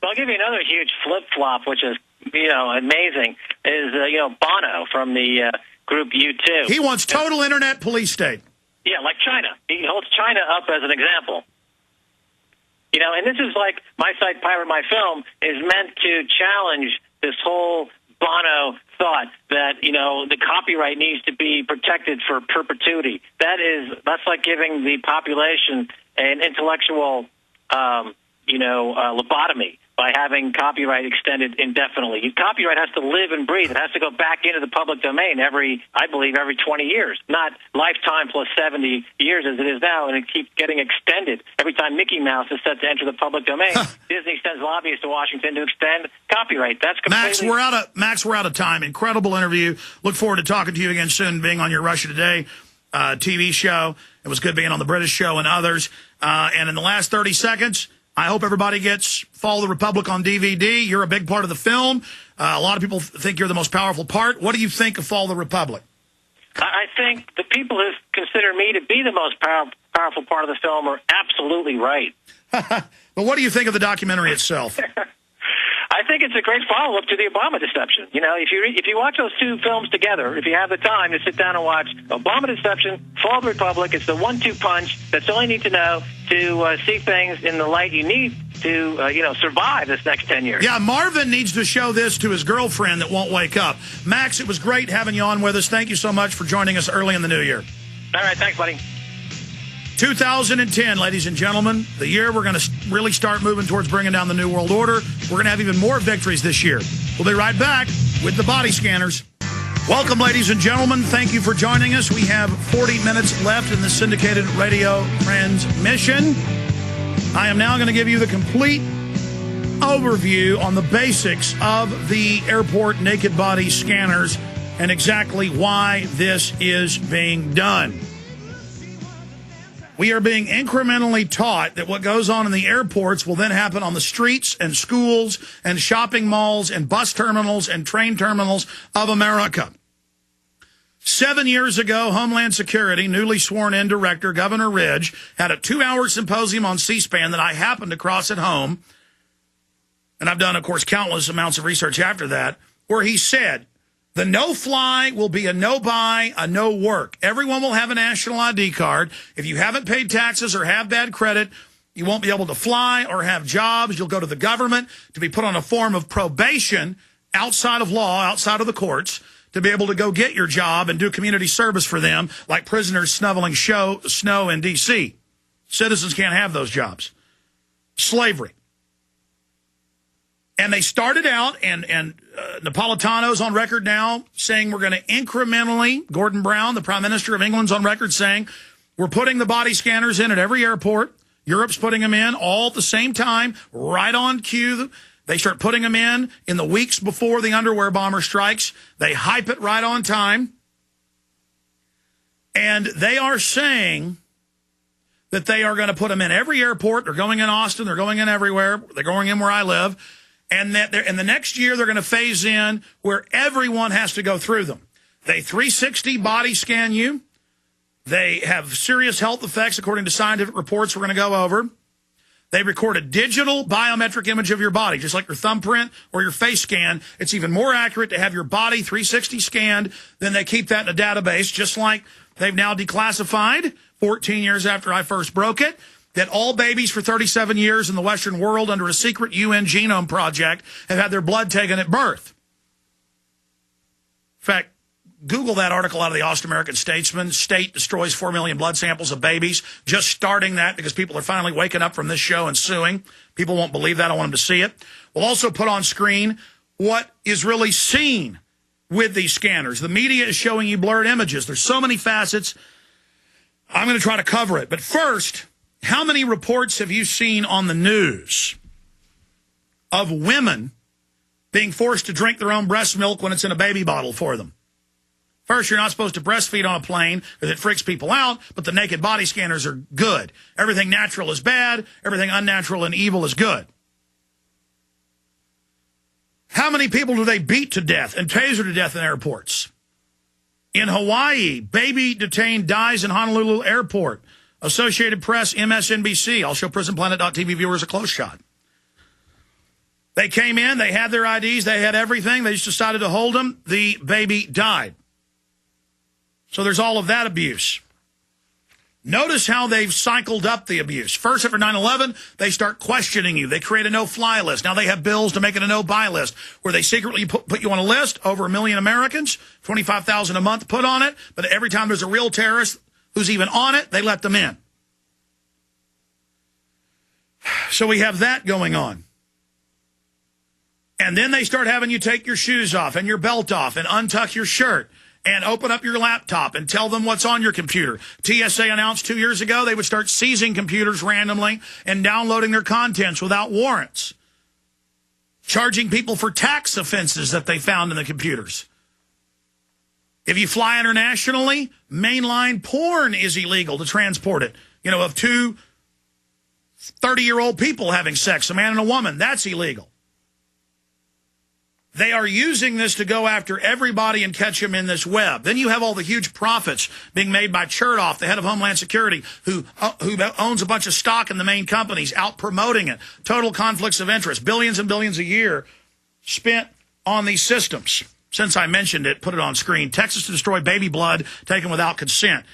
Well, I'll give you another huge flip-flop, which is, amazing, is, Bono from the group U2. He wants total internet police state. Yeah, like China. He holds China up as an example. And this is like my site, Pirate My Film, is meant to challenge this whole Bono thought that, the copyright needs to be protected for perpetuity. That's like giving the population an intellectual, lobotomy by having copyright extended indefinitely. Copyright has to live and breathe. It has to go back into the public domain every 20 years, not lifetime plus 70 years as it is now, and it keeps getting extended. Every time Mickey Mouse is set to enter the public domain, Disney sends lobbyists to Washington to extend copyright. That's completely... Max, we're out of time. Incredible interview. Look forward to talking to you again soon, being on your Russia Today TV show. It was good being on the British show and others. And in the last 30 seconds... I hope everybody gets Fall of the Republic on DVD. You're a big part of the film. A lot of people think you're the most powerful part. What do you think of Fall of the Republic? I think the people who consider me to be the most powerful part of the film are absolutely right. But what do you think of the documentary itself? I think it's a great follow-up to the Obama deception. If you watch those two films together, if you have the time to sit down and watch Obama Deception, Fall of the Republic, it's the 1-2 punch. That's all you need to know to see things in the light you need to, survive this next 10 years. Yeah, Marvin needs to show this to his girlfriend that won't wake up. Max, it was great having you on with us. Thank you so much for joining us early in the new year. All right, thanks, buddy. 2010, ladies and gentlemen, the year we're going to really start moving towards bringing down the New World Order. We're going to have even more victories this year. We'll be right back with the body scanners. Welcome, ladies and gentlemen. Thank you for joining us. We have 40 minutes left in the syndicated radio transmission. I am now going to give you the complete overview on the basics of the airport naked body scanners and exactly why this is being done. We are being incrementally taught that what goes on in the airports will then happen on the streets and schools and shopping malls and bus terminals and train terminals of America. 7 years ago, Homeland Security, newly sworn-in director Governor Ridge, had a 2-hour symposium on C-SPAN that I happened to cross at home, and I've done, of course, countless amounts of research after that, where he said, the no-fly will be a no-buy, a no-work. Everyone will have a national ID card. If you haven't paid taxes or have bad credit, you won't be able to fly or have jobs. You'll go to the government to be put on a form of probation outside of law, outside of the courts, to be able to go get your job and do community service for them, like prisoners snoveling snow in D.C. Citizens can't have those jobs. Slavery. And they started out, and Napolitano's on record now saying we're going to incrementally, Gordon Brown, the Prime Minister of England's on record saying, we're putting the body scanners in at every airport. Europe's putting them in all at the same time, right on cue. They start putting them in the weeks before the underwear bomber strikes. They hype it right on time. And they are saying that they are going to put them in every airport. They're going in Austin. They're going in everywhere. They're going in where I live. And that in the next year, they're going to phase in where everyone has to go through them. They 360 body scan you. They have serious health effects, according to scientific reports we're going to go over. They record a digital biometric image of your body, just like your thumbprint or your face scan. It's even more accurate to have your body 360 scanned than they keep that in a database, just like they've now declassified, 14 years after I first broke it, that all babies for 37 years in the Western world under a secret UN genome project have had their blood taken at birth. In fact, Google that article out of the Austin American Statesman. State destroys 4 million blood samples of babies. Just starting that because people are finally waking up from this show and suing. People won't believe that. I want them to see it. We'll also put on screen what is really seen with these scanners. The media is showing you blurred images. There's so many facets. I'm going to try to cover it. But first, how many reports have you seen on the news of women being forced to drink their own breast milk when it's in a baby bottle for them? First, you're not supposed to breastfeed on a plane because it freaks people out, but the naked body scanners are good. Everything natural is bad. Everything unnatural and evil is good. How many people do they beat to death and taser to death in airports? In Hawaii, baby detained dies in Honolulu airport. Associated Press, MSNBC. I'll show PrisonPlanet.tv viewers a close shot. They came in, they had their IDs, they had everything. They just decided to hold them. The baby died. So there's all of that abuse. Notice how they've cycled up the abuse. First, after 9/11, they start questioning you. They create a no-fly list. Now they have bills to make it a no-buy list, where they secretly put you on a list, over 1 million Americans, $25,000 a month put on it, but every time there's a real terrorist who's even on it, they let them in. So we have that going on. And then they start having you take your shoes off and your belt off and untuck your shirt and open up your laptop and tell them what's on your computer. TSA announced 2 years ago they would start seizing computers randomly and downloading their contents without warrants, charging people for tax offenses that they found in the computers. If you fly internationally, mainline porn is illegal to transport it. You know, of two 30-year-old people having sex, a man and a woman, that's illegal. They are using this to go after everybody and catch them in this web. Then you have all the huge profits being made by Chertoff, the head of Homeland Security, who owns a bunch of stock in the main companies, out promoting it. Total conflicts of interest. Billions and billions a year spent on these systems. Since I mentioned it, put it on screen. Texas to destroy baby blood taken without consent.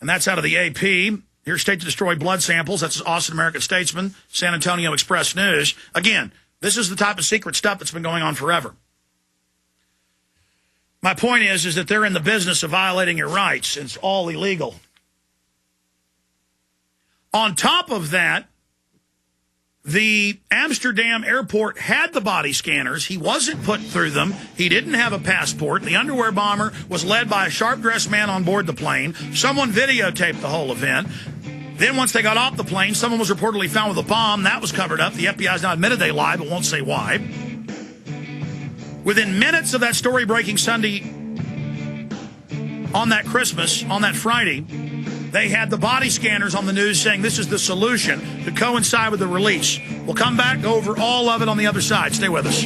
And that's out of the AP. Here's state to destroy blood samples. That's Austin American Statesman, San Antonio Express News. Again, this is the type of secret stuff that's been going on forever. My point is that they're in the business of violating your rights. It's all illegal. On top of that, the Amsterdam airport had the body scanners. He wasn't put through them. He didn't have a passport. The underwear bomber was led by a sharp-dressed man on board the plane. Someone videotaped the whole event. Then once they got off the plane, someone was reportedly found with a bomb. That was covered up. The FBI has now admitted they lied, but won't say why. Within minutes of that story breaking Sunday, on that Christmas, on that Friday, they had the body scanners on the news saying this is the solution to coincide with the release. We'll come back, go over all of it on the other side. Stay with us.